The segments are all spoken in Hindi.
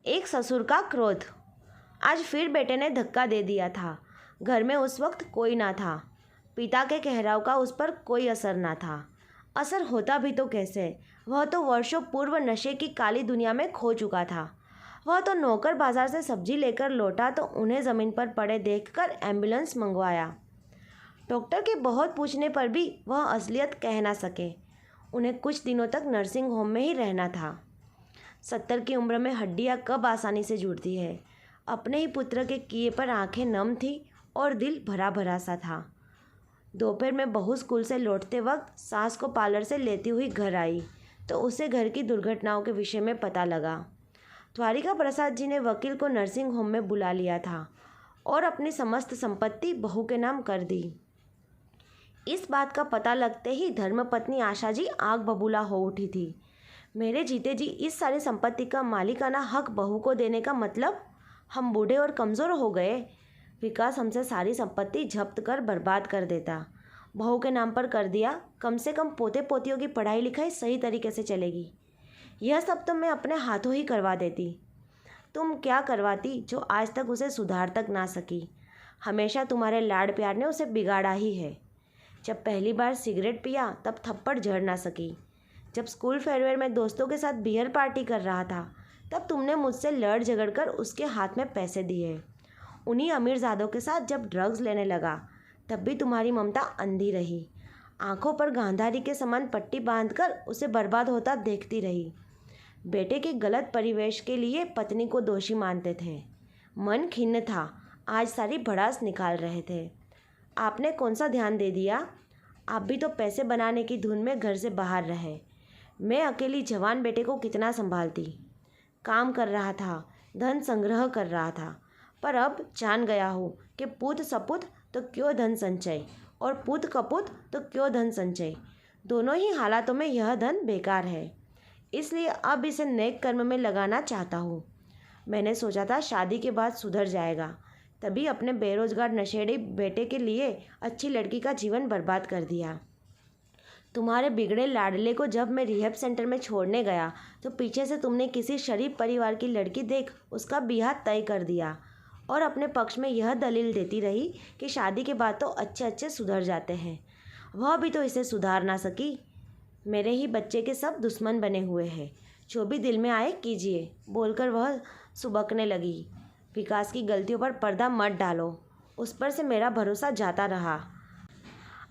एक ससुर का क्रोध। आज फिर बेटे ने धक्का दे दिया था। घर में उस वक्त कोई ना था। पिता के कहराव का उस पर कोई असर ना था। असर होता भी तो कैसे, वह तो वर्षों पूर्व नशे की काली दुनिया में खो चुका था। वह तो नौकर बाजार से सब्जी लेकर लौटा तो उन्हें ज़मीन पर पड़े देखकर एम्बुलेंस मंगवाया। डॉक्टर के बहुत पूछने पर भी वह असलियत कह ना सके। उन्हें कुछ दिनों तक नर्सिंग होम में ही रहना था। 70 की उम्र में हड्डियां कब आसानी से जुड़ती है। अपने ही पुत्र के किए पर आंखें नम थी और दिल भरा भरा सा था। दोपहर में बहू स्कूल से लौटते वक्त सास को पार्लर से लेती हुई घर आई तो उसे घर की दुर्घटनाओं के विषय में पता लगा। द्वारिका प्रसाद जी ने वकील को नर्सिंग होम में बुला लिया था और अपनी समस्त संपत्ति बहू के नाम कर दी। इस बात का पता लगते ही धर्मपत्नी आशा जी आग बबूला हो उठी थी। मेरे जीते जी इस सारी संपत्ति का मालिकाना हक बहू को देने का मतलब, हम बूढ़े और कमज़ोर हो गए। विकास हमसे सारी संपत्ति जब्त कर बर्बाद कर देता। बहू के नाम पर कर दिया, कम से कम पोते पोतियों की पढ़ाई लिखाई सही तरीके से चलेगी। यह सब तो मैं अपने हाथों ही करवा देती। तुम क्या करवाती जो आज तक उसे सुधार तक ना सकी। हमेशा तुम्हारे लाड प्यार ने उसे बिगाड़ा ही है। जब पहली बार सिगरेट पिया तब थप्पड़ झड़ ना सकी। जब स्कूल फेयरवेल में दोस्तों के साथ बियर पार्टी कर रहा था तब तुमने मुझसे लड़ झगड़ कर उसके हाथ में पैसे दिए। उन्हीं अमीरजादों के साथ जब ड्रग्स लेने लगा तब भी तुम्हारी ममता अंधी रही। आंखों पर गांधारी के समान पट्टी बांधकर उसे बर्बाद होता देखती रही। बेटे के गलत परिवेश के लिए पत्नी को दोषी मानते थे। मन खिन्न था, आज सारी भड़ास निकाल रहे थे। आपने कौन सा ध्यान दे दिया। आप भी तो पैसे बनाने की धुन में घर से बाहर रहे। मैं अकेली जवान बेटे को कितना संभालती। काम कर रहा था, धन संग्रह कर रहा था, पर अब जान गया हूँ कि पूत सपूत तो क्यों धन संचय और पूत कपूत तो क्यों धन संचय। दोनों ही हालातों में यह धन बेकार है। इसलिए अब इसे नेक कर्म में लगाना चाहता हूँ। मैंने सोचा था शादी के बाद सुधर जाएगा, तभी अपने बेरोजगार नशेड़ी बेटे के लिए अच्छी लड़की का जीवन बर्बाद कर दिया। तुम्हारे बिगड़े लाडले को जब मैं रिहैब सेंटर में छोड़ने गया तो पीछे से तुमने किसी शरीफ परिवार की लड़की देख उसका ब्याह तय कर दिया और अपने पक्ष में यह दलील देती रही कि शादी के बाद तो अच्छे अच्छे सुधर जाते हैं। वह भी तो इसे सुधार ना सकी। मेरे ही बच्चे के सब दुश्मन बने हुए हैं। जो भी दिल में आए कीजिए, बोलकर वह सुबकने लगी। विकास की गलतियों पर पर्दा मत डालो, उस पर से मेरा भरोसा जाता रहा।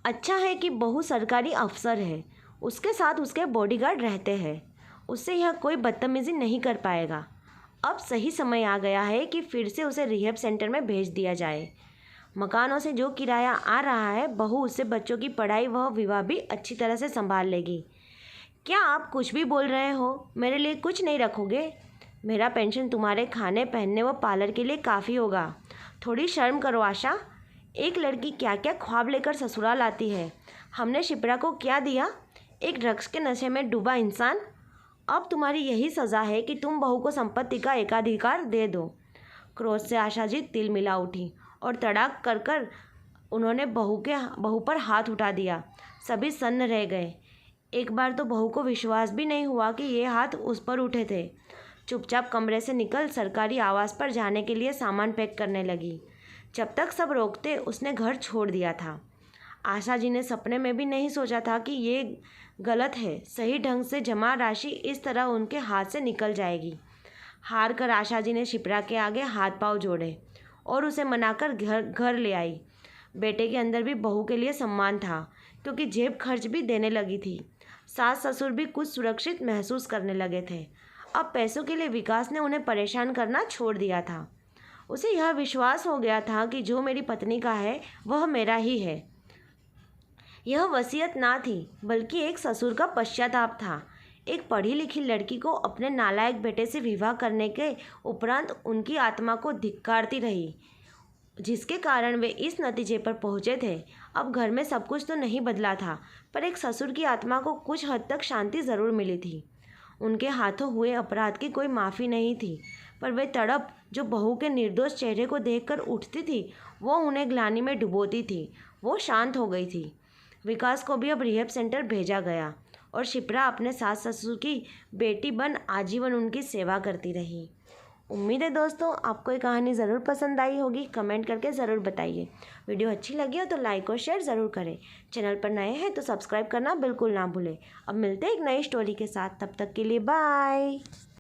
अच्छा है कि बहू सरकारी अफसर है, उसके साथ उसके बॉडीगार्ड रहते हैं, उससे यह कोई बदतमीज़ी नहीं कर पाएगा। अब सही समय आ गया है कि फिर से उसे रिहैब सेंटर में भेज दिया जाए। मकानों से जो किराया आ रहा है, बहू उससे बच्चों की पढ़ाई व विवाह भी अच्छी तरह से संभाल लेगी। क्या आप कुछ भी बोल रहे हो? मेरे लिए कुछ नहीं रखोगे? मेरा पेंशन तुम्हारे खाने पहनने व पार्लर के लिए काफ़ी होगा। थोड़ी शर्म करो आशा। एक लड़की क्या क्या ख्वाब लेकर ससुराल आती है। हमने शिप्रा को क्या दिया? एक ड्रग्स के नशे में डूबा इंसान। अब तुम्हारी यही सज़ा है कि तुम बहू को संपत्ति का एकाधिकार दे दो। क्रोध से आशा जी तिल मिला उठी और तड़ाक कर कर उन्होंने बहू पर हाथ उठा दिया। सभी सन्न रह गए। एक बार तो बहू को विश्वास भी नहीं हुआ कि ये हाथ उस पर उठे थे। चुपचाप कमरे से निकल सरकारी आवास पर जाने के लिए सामान पैक करने लगी। जब तक सब रोकते उसने घर छोड़ दिया था। आशा जी ने सपने में भी नहीं सोचा था कि ये गलत है। सही ढंग से जमा राशि इस तरह उनके हाथ से निकल जाएगी। हार कर आशा जी ने शिप्रा के आगे हाथ पांव जोड़े और उसे मनाकर घर ले आई। बेटे के अंदर भी बहू के लिए सम्मान था, क्योंकि जेब खर्च भी देने लगी थी। सास ससुर भी कुछ सुरक्षित महसूस करने लगे थे। अब पैसों के लिए विकास ने उन्हें परेशान करना छोड़ दिया था। उसे यह विश्वास हो गया था कि जो मेरी पत्नी का है वह मेरा ही है। यह वसीयत ना थी, बल्कि एक ससुर का पश्चाताप था। एक पढ़ी लिखी लड़की को अपने नालायक बेटे से विवाह करने के उपरांत उनकी आत्मा को धिक्कारती रही, जिसके कारण वे इस नतीजे पर पहुंचे थे। अब घर में सब कुछ तो नहीं बदला था, पर एक ससुर की आत्मा को कुछ हद तक शांति ज़रूर मिली थी। उनके हाथों हुए अपराध की कोई माफ़ी नहीं थी, पर वे तड़प जो बहू के निर्दोष चेहरे को देखकर उठती थी, वो उन्हें ग्लानि में डुबोती थी। वो शांत हो गई थी। विकास को भी अब रिहैब सेंटर भेजा गया और शिप्रा अपने सास ससुर की बेटी बन आजीवन उनकी सेवा करती रही। उम्मीद है दोस्तों आपको ये कहानी ज़रूर पसंद आई होगी। कमेंट करके ज़रूर बताइए। वीडियो अच्छी लगी हो तो लाइक और शेयर ज़रूर करें। चैनल पर नए हैं तो सब्सक्राइब करना बिल्कुल ना भूलें। अब मिलते हैं एक नई स्टोरी के साथ, तब तक के लिए बाय।